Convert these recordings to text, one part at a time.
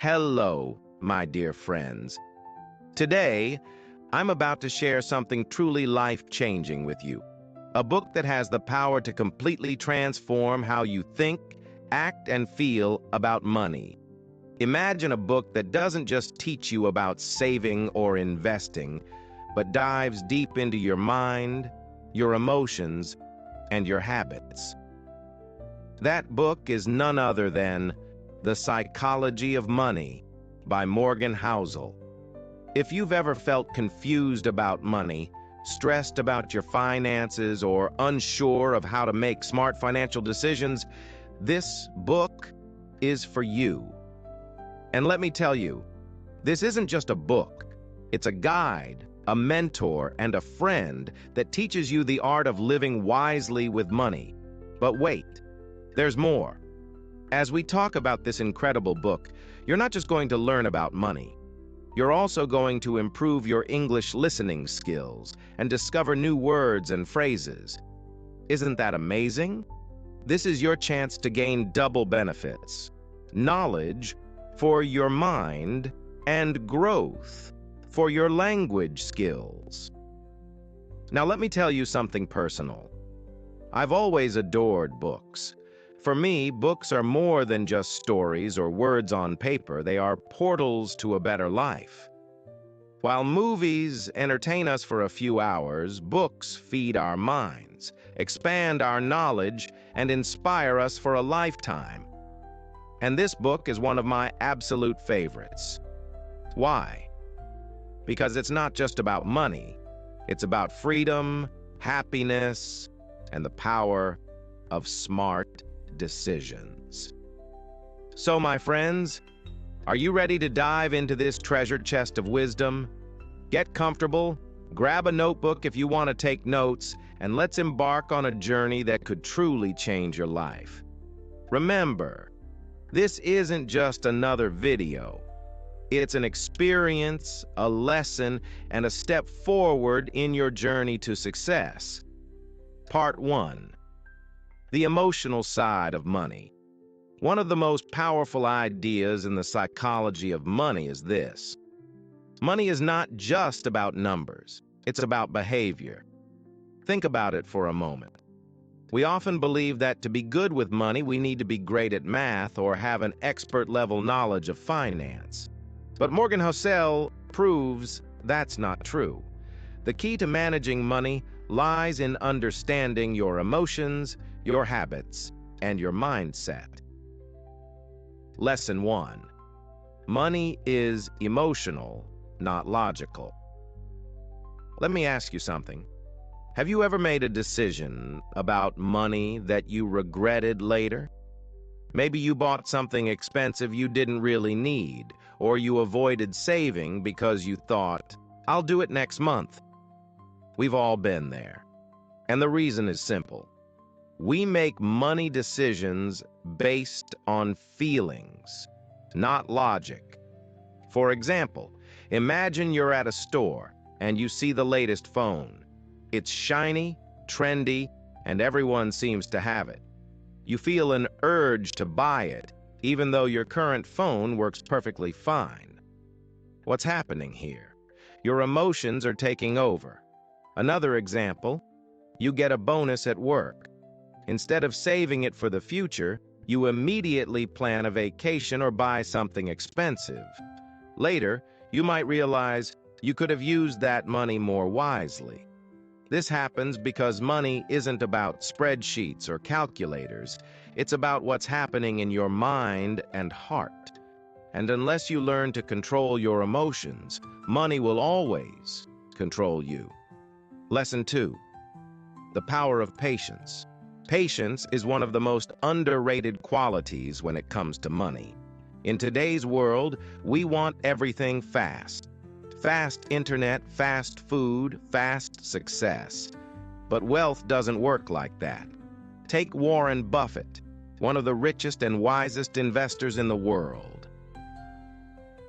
Hello, my dear friends. Today, I'm about to share something truly life-changing with you. A book that has the power to completely transform how you think, act, and feel about money. Imagine a book that doesn't just teach you about saving or investing, but dives deep into your mind, your emotions, and your habits. That book is none other than The Psychology of Money by Morgan Housel. If you've ever felt confused about money, stressed about your finances, or unsure of how to make smart financial decisions, this book is for you. And let me tell you, this isn't just a book. It's a guide, a mentor, and a friend that teaches you the art of living wisely with money. But wait, there's more. As we talk about this incredible book, you're not just going to learn about money. You're also going to improve your English listening skills and discover new words and phrases. Isn't that amazing? This is your chance to gain double benefits: knowledge for your mind and growth for your language skills. Now let me tell you something personal. I've always adored books. For me, books are more than just stories or words on paper. They are portals to a better life. While movies entertain us for a few hours, books feed our minds, expand our knowledge, and inspire us for a lifetime. And this book is one of my absolute favorites. Why? Because it's not just about money. It's about freedom, happiness, and the power of smart decisions. So, my friends, are you ready to dive into this treasure chest of wisdom? Get comfortable, grab a notebook if you want to take notes, and let's embark on a journey that could truly change your life. Remember, this isn't just another video. It's an experience, a lesson, and a step forward in your journey to success. Part 1. The emotional side of money. One of the most powerful ideas in the psychology of money is this: money is not just about numbers, it's about behavior. Think about it for a moment. We often believe that to be good with money, we need to be great at math or have an expert-level knowledge of finance. But Morgan Housel proves that's not true. The key to managing money lies in understanding your emotions, your habits, and your mindset. Lesson 1. Money is emotional, not logical. Let me ask you something. Have you ever made a decision about money that you regretted later? Maybe you bought something expensive you didn't really need, or you avoided saving because you thought, "I'll do it next month." We've all been there. And the reason is simple. We make money decisions based on feelings, not logic. For example, imagine you're at a store and you see the latest phone. It's shiny, trendy, and everyone seems to have it. You feel an urge to buy it, even though your current phone works perfectly fine. What's happening here? Your emotions are taking over. Another example, you get a bonus at work. Instead of saving it for the future, you immediately plan a vacation or buy something expensive. Later, you might realize you could have used that money more wisely. This happens because money isn't about spreadsheets or calculators. It's about what's happening in your mind and heart. And unless you learn to control your emotions, money will always control you. Lesson 2. The power of patience. Patience is one of the most underrated qualities when it comes to money. In today's world, we want everything fast. Fast internet, fast food, fast success. But wealth doesn't work like that. Take Warren Buffett, one of the richest and wisest investors in the world.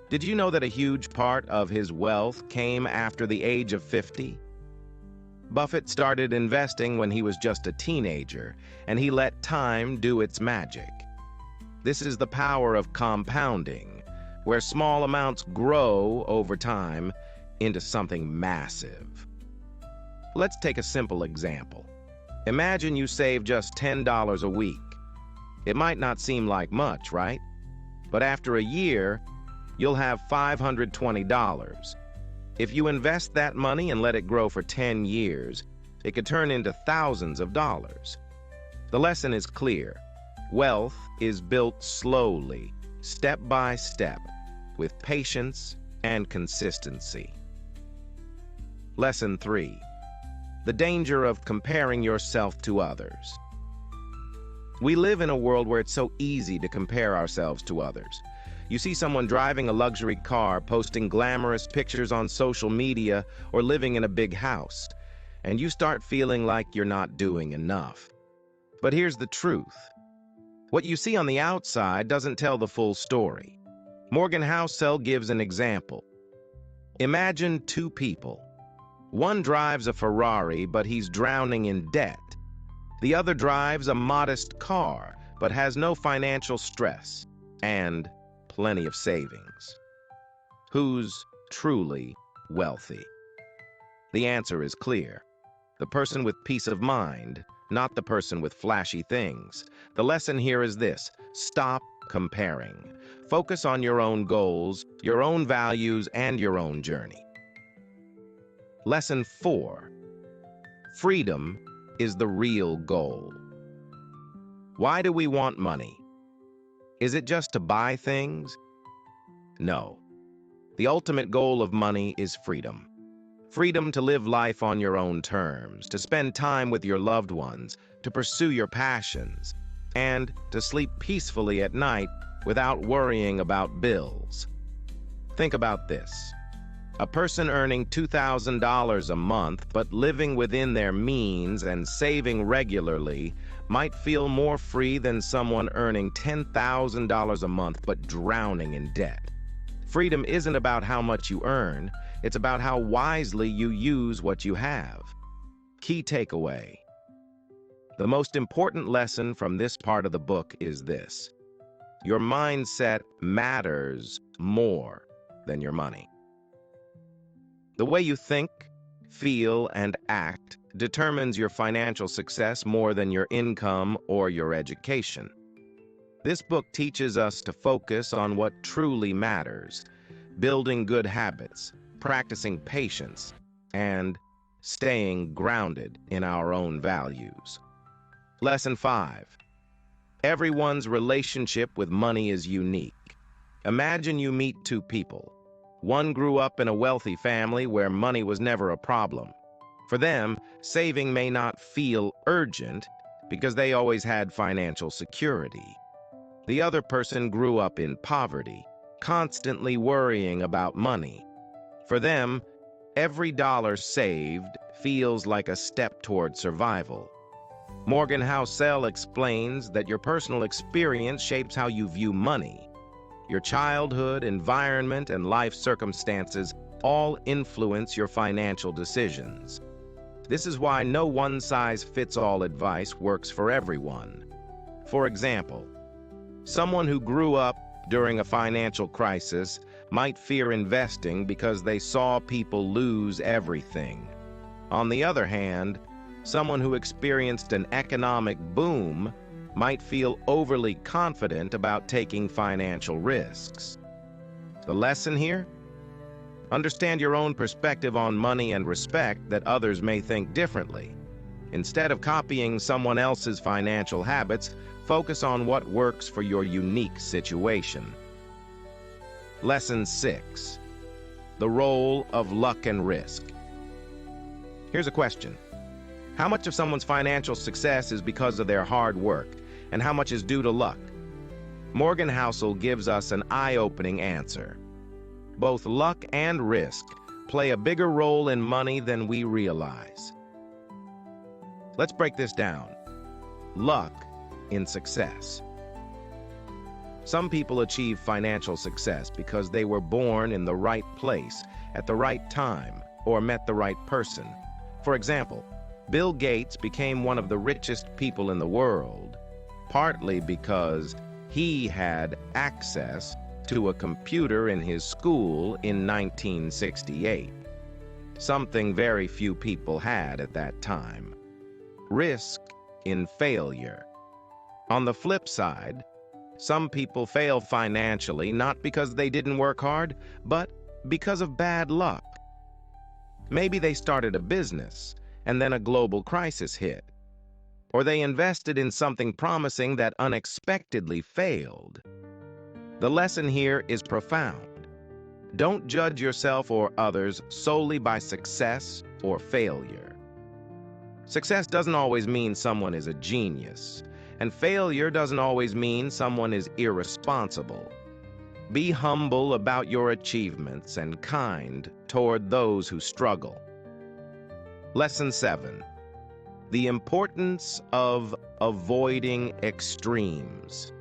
Did you know that a huge part of his wealth came after the age of 50? Buffett started investing when he was just a teenager, and he let time do its magic. This is the power of compounding. where small amounts grow over time into something massive. Let's take a simple example. Imagine you save just $10 a week. It might not seem like much, right? But after a year, you'll have $520. If you invest that money and let it grow for 10 years, it could turn into thousands of dollars. The lesson is clear. Wealth is built slowly, step by step, with patience and consistency. Lesson 3. The danger of comparing yourself to others. We live in a world where it's so easy to compare ourselves to others. You see someone driving a luxury car, posting glamorous pictures on social media, or living in a big house, and you start feeling like you're not doing enough. But here's the truth. What you see on the outside doesn't tell the full story. Morgan Housel gives an example. Imagine two people. One drives a Ferrari, but he's drowning in debt. The other drives a modest car, but has no financial stress and plenty of savings. Who's truly wealthy? The answer is clear. The person with peace of mind, not the person with flashy things. The lesson here is this: stop comparing. Focus on your own goals, your own values, and your own journey. Lesson 4. Freedom is the real goal. Why do we want money? Is it just to buy things? No. The ultimate goal of money is freedom. Freedom to live life on your own terms, to spend time with your loved ones, to pursue your passions, and to sleep peacefully at night without worrying about bills. Think about this. A person earning $2,000 a month but living within their means and saving regularly might feel more free than someone earning $10,000 a month but drowning in debt. Freedom isn't about how much you earn, it's about how wisely you use what you have. Key takeaway. The most important lesson from this part of the book is this: your mindset matters more than your money. The way you think, feel, and act determines your financial success more than your income or your education. This book teaches us to focus on what truly matters, building good habits, practicing patience, and staying grounded in our own values. Lesson 5. Everyone's relationship with money is unique. Imagine you meet two people. One grew up in a wealthy family where money was never a problem. For them, saving may not feel urgent because they always had financial security. The other person grew up in poverty, constantly worrying about money. For them, every dollar saved feels like a step toward survival. Morgan Housel explains that your personal experience shapes how you view money. Your childhood, environment, and life circumstances all influence your financial decisions. This is why no one-size-fits-all advice works for everyone. For example, someone who grew up during a financial crisis might fear investing because they saw people lose everything. On the other hand, someone who experienced an economic boom might feel overly confident about taking financial risks. The lesson here? Understand your own perspective on money and respect that others may think differently. Instead of copying someone else's financial habits, focus on what works for your unique situation. Lesson 6. The role of luck and risk. Here's a question. How much of someone's financial success is because of their hard work, and how much is due to luck? Morgan Housel gives us an eye-opening answer. Both luck and risk play a bigger role in money than we realize. Let's break this down. Luck in success. Some people achieve financial success because they were born in the right place at the right time or met the right person. For example, Bill Gates became one of the richest people in the world, partly because he had access to a computer in his school in 1968, something very few people had at that time. Risk in failure. On the flip side, some people fail financially not because they didn't work hard, but because of bad luck. Maybe they started a business and then a global crisis hit, or they invested in something promising that unexpectedly failed. The lesson here is profound. Don't judge yourself or others solely by success or failure. Success doesn't always mean someone is a genius, and failure doesn't always mean someone is irresponsible. Be humble about your achievements and kind toward those who struggle. Lesson 7. The importance of avoiding extremes.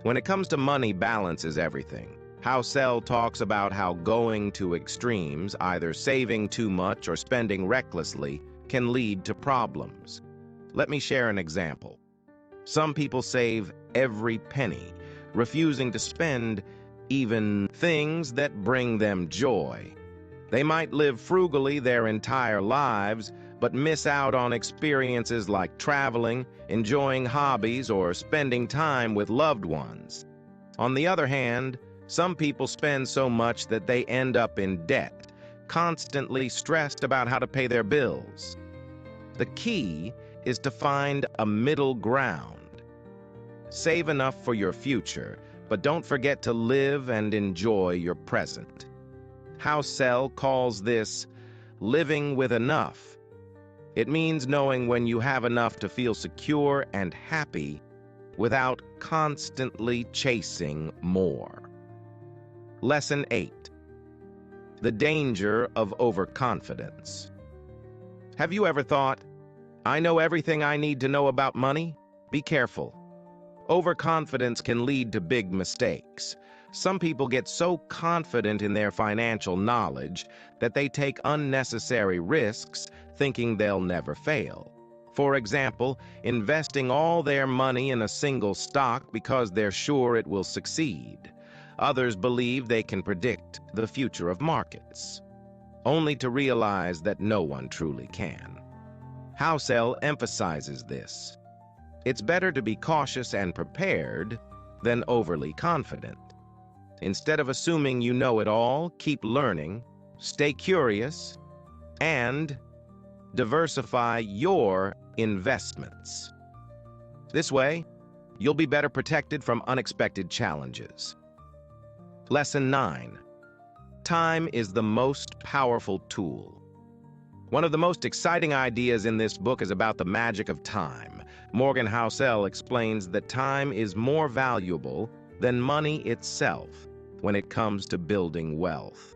When it comes to money, balance is everything. Housel talks about how going to extremes, either saving too much or spending recklessly, can lead to problems. Let me share an example. Some people save every penny, refusing to spend even things that bring them joy. They might live frugally their entire lives, but miss out on experiences like traveling, enjoying hobbies, or spending time with loved ones. On the other hand, some people spend so much that they end up in debt, constantly stressed about how to pay their bills. The key is to find a middle ground. Save enough for your future, but don't forget to live and enjoy your present. Housel calls this living with enough. It means knowing when you have enough to feel secure and happy without constantly chasing more. Lesson 8. The danger of overconfidence. Have you ever thought, I know everything I need to know about money? Be careful. Overconfidence can lead to big mistakes. Some people get so confident in their financial knowledge that they take unnecessary risks, thinking they'll never fail. For example, investing all their money in a single stock because they're sure it will succeed. Others believe they can predict the future of markets, only to realize that no one truly can. Housel emphasizes this. It's better to be cautious and prepared than overly confident. Instead of assuming you know it all, keep learning, stay curious, and diversify your investments. This way, you'll be better protected from unexpected challenges. Lesson 9. Time is the most powerful tool. One of the most exciting ideas in this book is about the magic of time. Morgan Housel explains that time is more valuable than money itself when it comes to building wealth.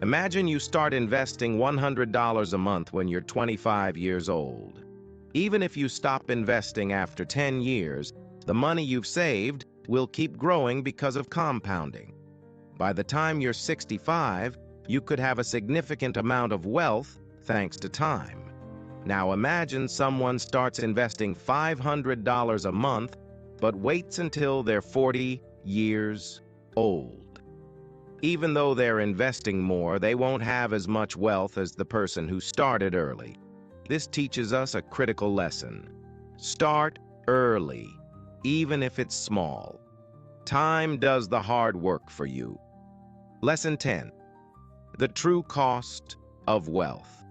Imagine you start investing $100 a month when you're 25 years old. Even if you stop investing after 10 years, the money you've saved will keep growing because of compounding. By the time you're 65, you could have a significant amount of wealth thanks to time. Now imagine someone starts investing $500 a month, but waits until they're 40 years old. Even though they're investing more, they won't have as much wealth as the person who started early. This teaches us a critical lesson. Start early, even if it's small. Time does the hard work for you. Lesson 10. The true cost of wealth.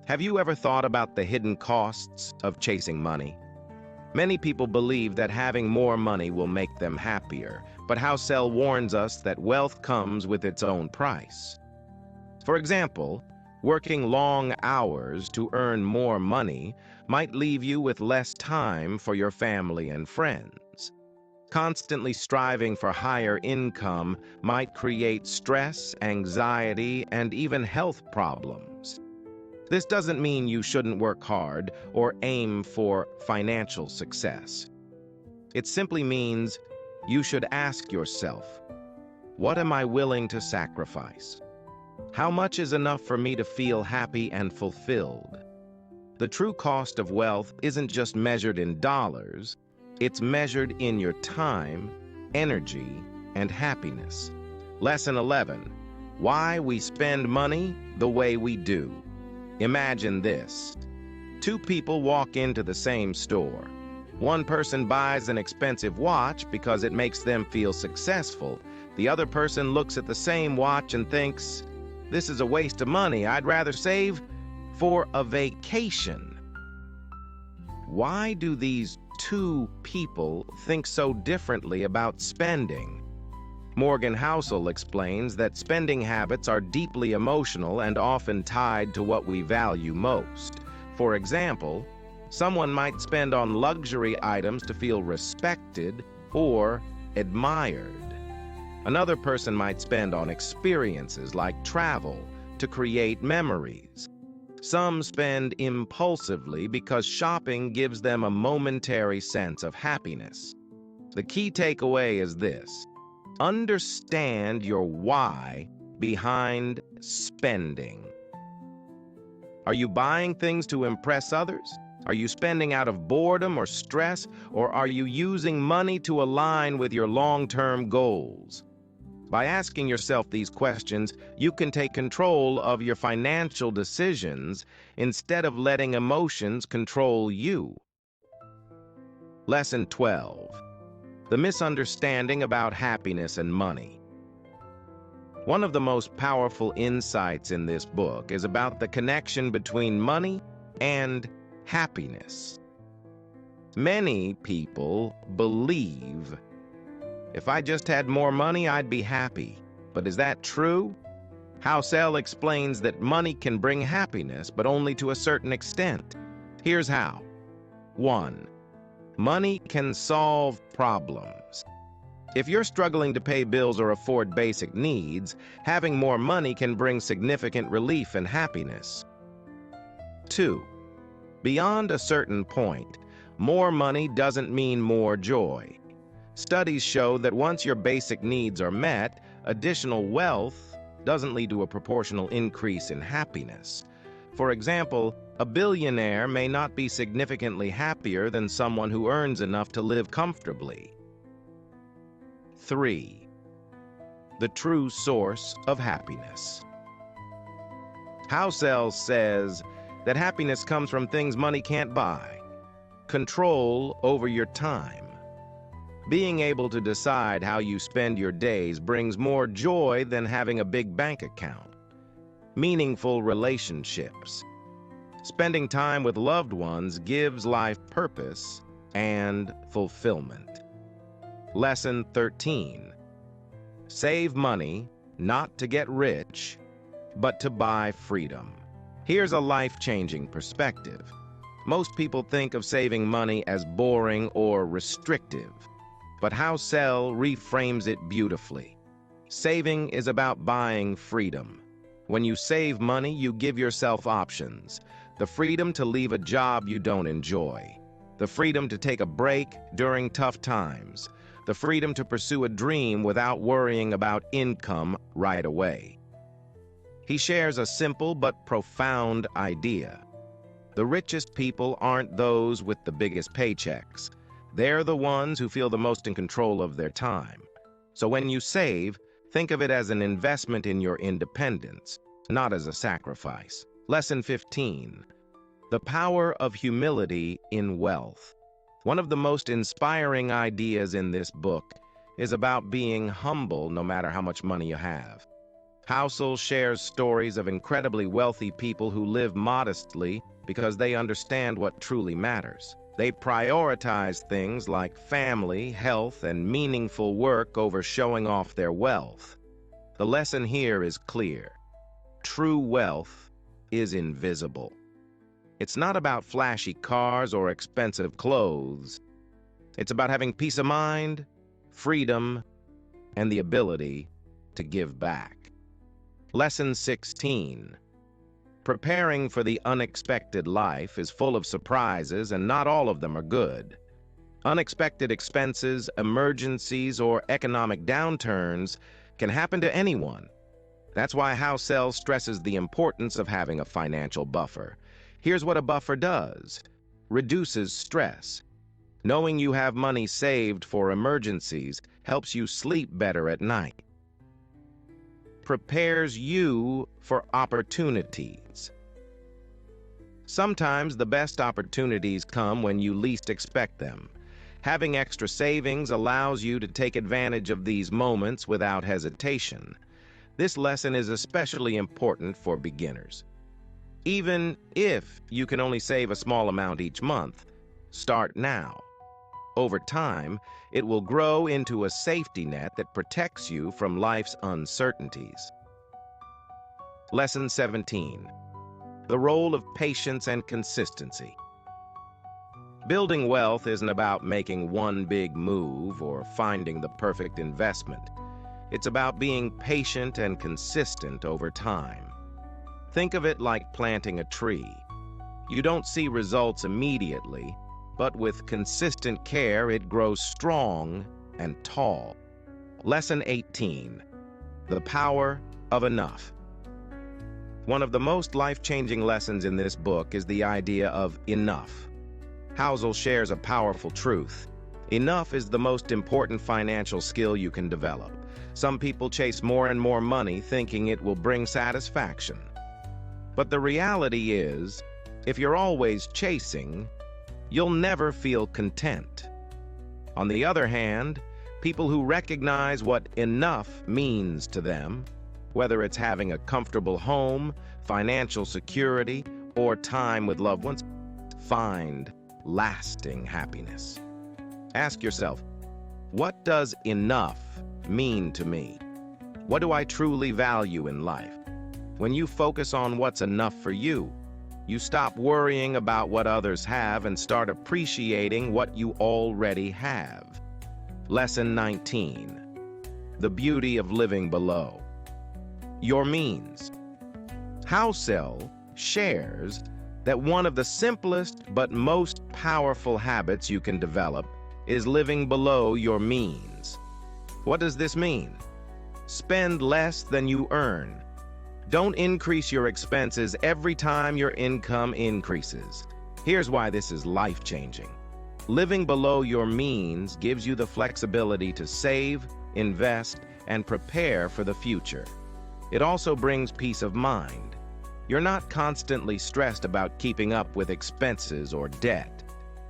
Have you ever thought about the hidden costs of chasing money? Many people believe that having more money will make them happier, but Housel warns us that wealth comes with its own price. For example, working long hours to earn more money might leave you with less time for your family and friends. Constantly striving for higher income might create stress, anxiety, and even health problems. This doesn't mean you shouldn't work hard or aim for financial success. It simply means you should ask yourself, what am I willing to sacrifice? How much is enough for me to feel happy and fulfilled? The true cost of wealth isn't just measured in dollars, it's measured in your time, energy, and happiness. Lesson 11. Why we spend money the way we do. Imagine this. Two people walk into the same store. One person buys an expensive watch because it makes them feel successful. The other person looks at the same watch and thinks, "This is a waste of money. I'd rather save for a vacation." Why do these two people think so differently about spending? Morgan Housel explains that spending habits are deeply emotional and often tied to what we value most. For example, someone might spend on luxury items to feel respected or admired. Another person might spend on experiences like travel to create memories. Some spend impulsively because shopping gives them a momentary sense of happiness. The key takeaway is this: understand your why behind spending. Are you buying things to impress others? Are you spending out of boredom or stress? Or are you using money to align with your long-term goals? By asking yourself these questions, you can take control of your financial decisions instead of letting emotions control you. Lesson 12. The misunderstanding about happiness and money. One of the most powerful insights in this book is about the connection between money and happiness. Many people believe, "If I just had more money, I'd be happy." But is that true? Housel explains that money can bring happiness, but only to a certain extent. Here's how. 1. Money can solve problems. If you're struggling to pay bills or afford basic needs, having more money can bring significant relief and happiness. 2. Beyond a certain point, more money doesn't mean more joy. Studies show that once your basic needs are met, additional wealth doesn't lead to a proportional increase in happiness. For example, a billionaire may not be significantly happier than someone who earns enough to live comfortably. 3. The true source of happiness. Housel says that happiness comes from things money can't buy. Control over your time. Being able to decide how you spend your days brings more joy than having a big bank account. Meaningful relationships. Spending time with loved ones gives life purpose and fulfillment. Lesson 13. Save money, not to get rich, but to buy freedom. Here's a life-changing perspective. Most people think of saving money as boring or restrictive, but Housel reframes it beautifully. Saving is about buying freedom. When you save money, you give yourself options. The freedom to leave a job you don't enjoy. The freedom to take a break during tough times. The freedom to pursue a dream without worrying about income right away. He shares a simple but profound idea. The richest people aren't those with the biggest paychecks. They're the ones who feel the most in control of their time. So when you save, think of it as an investment in your independence, not as a sacrifice. Lesson 15. The power of humility in wealth. One of the most inspiring ideas in this book is about being humble no matter how much money you have. Housel shares stories of incredibly wealthy people who live modestly because they understand what truly matters. They prioritize things like family, health, and meaningful work over showing off their wealth. The lesson here is clear. True wealth is invisible. It's not about flashy cars or expensive clothes. It's about having peace of mind, freedom, and the ability to give back. Lesson 16. Preparing for the unexpected life is full of surprises, and not all of them are good. Unexpected expenses, emergencies, or economic downturns can happen to anyone. That's why Housel stresses the importance of having a financial buffer. Here's what a buffer does. Reduces stress. Knowing you have money saved for emergencies helps you sleep better at night. Prepares you for opportunities. Sometimes the best opportunities come when you least expect them. Having extra savings allows you to take advantage of these moments without hesitation. This lesson is especially important for beginners. Even if you can only save a small amount each month, start now. Over time, it will grow into a safety net that protects you from life's uncertainties. Lesson 17. The role of patience and consistency. Building wealth isn't about making one big move or finding the perfect investment. It's about being patient and consistent over time. Think of it like planting a tree. You don't see results immediately, but with consistent care, it grows strong and tall. Lesson 18. The power of enough. One of the most life-changing lessons in this book is the idea of enough. Housel shares a powerful truth. Enough is the most important financial skill you can develop. Some people chase more and more money thinking it will bring satisfaction. But the reality is, if you're always chasing, you'll never feel content. On the other hand, people who recognize what enough means to them, whether it's having a comfortable home, financial security, or time with loved ones, find lasting happiness. Ask yourself, what does enough mean to me? What do I truly value in life? When you focus on what's enough for you, you stop worrying about what others have and start appreciating what you already have. Lesson 19. The beauty of living below your means. Housel shares that one of the simplest but most powerful habits you can develop is living below your means. What does this mean? Spend less than you earn. Don't increase your expenses every time your income increases. Here's why this is life-changing. Living below your means gives you the flexibility to save, invest, and prepare for the future. It also brings peace of mind. You're not constantly stressed about keeping up with expenses or debt.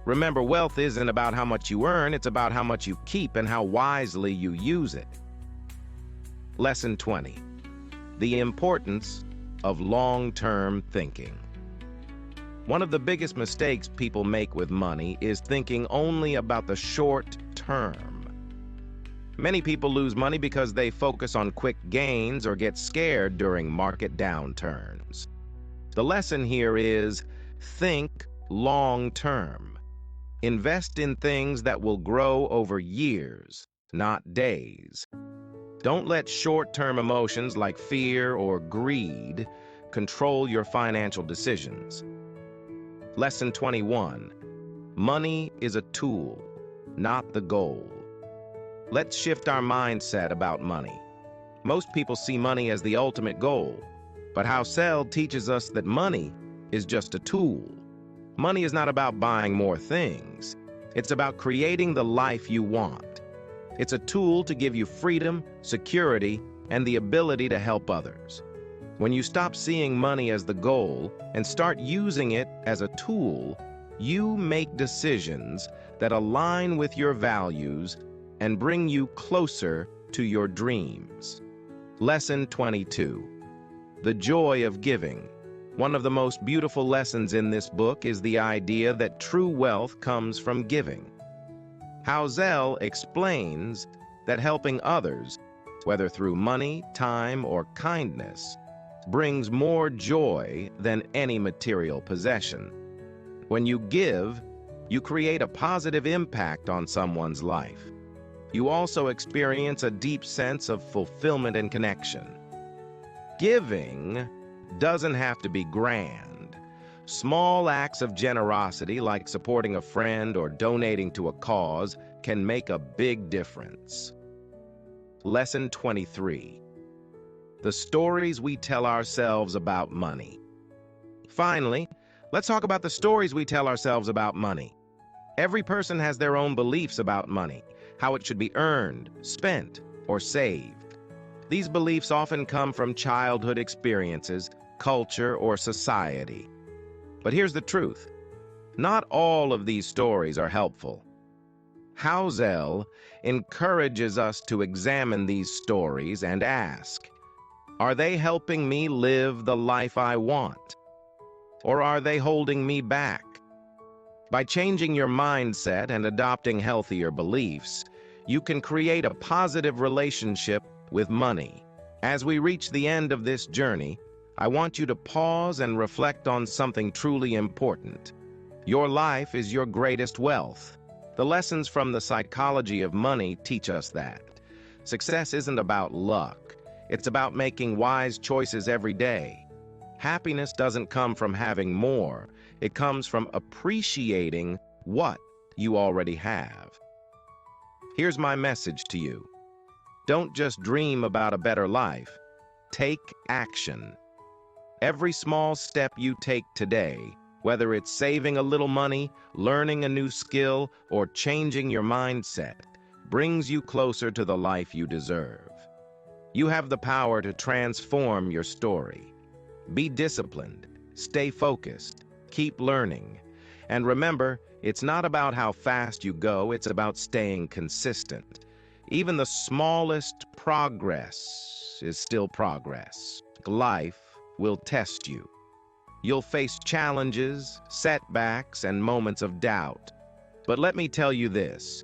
Remember, wealth isn't about how much you earn, it's about how much you keep and how wisely you use it. Lesson 20. The importance of long-term thinking. One of the biggest mistakes people make with money is thinking only about the short term. Many people lose money because they focus on quick gains or get scared during market downturns. The lesson here is think long-term. Invest in things that will grow over years, not days. Don't let short-term emotions like fear or greed control your financial decisions. Lesson 21. Money is a tool, not the goal. Let's shift our mindset about money. Most people see money as the ultimate goal, but Housel teaches us that money is just a tool. Money is not about buying more things. It's about creating the life you want. It's a tool to give you freedom, security, and the ability to help others. When you stop seeing money as the goal and start using it as a tool, you make decisions that align with your values and bring you closer to your dreams. Lesson 22. The joy of giving. One of the most beautiful lessons in this book is the idea that true wealth comes from giving. Housel explains that helping others, whether through money, time, or kindness, brings more joy than any material possession. When you give, you create a positive impact on someone's life. You also experience a deep sense of fulfillment and connection. Giving doesn't have to be grand. Small acts of generosity, like supporting a friend or donating to a cause, can make a big difference. Lesson 23. The stories we tell ourselves about money. Finally, let's talk about the stories we tell ourselves about money. Every person has their own beliefs about money, how it should be earned, spent, or saved. These beliefs often come from childhood experiences, culture, or society. But here's the truth. Not all of these stories are helpful. Housel encourages us to examine these stories and ask, are they helping me live the life I want? Or are they holding me back? By changing your mindset and adopting healthier beliefs, you can create a positive relationship with money. As we reach the end of this journey, I want you to pause and reflect on something truly important. Your life is your greatest wealth. The lessons from the psychology of money teach us that. Success isn't about luck. It's about making wise choices every day. Happiness doesn't come from having more. It comes from appreciating what you already have. Here's my message to you. Don't just dream about a better life. Take action. Every small step you take today, whether it's saving a little money, learning a new skill, or changing your mindset, brings you closer to the life you deserve. You have the power to transform your story. Be disciplined, stay focused, keep learning. And remember, it's not about how fast you go, it's about staying consistent. Even the smallest progress is still progress. Life will test you. You'll face challenges, setbacks, and moments of doubt. But let me tell you this,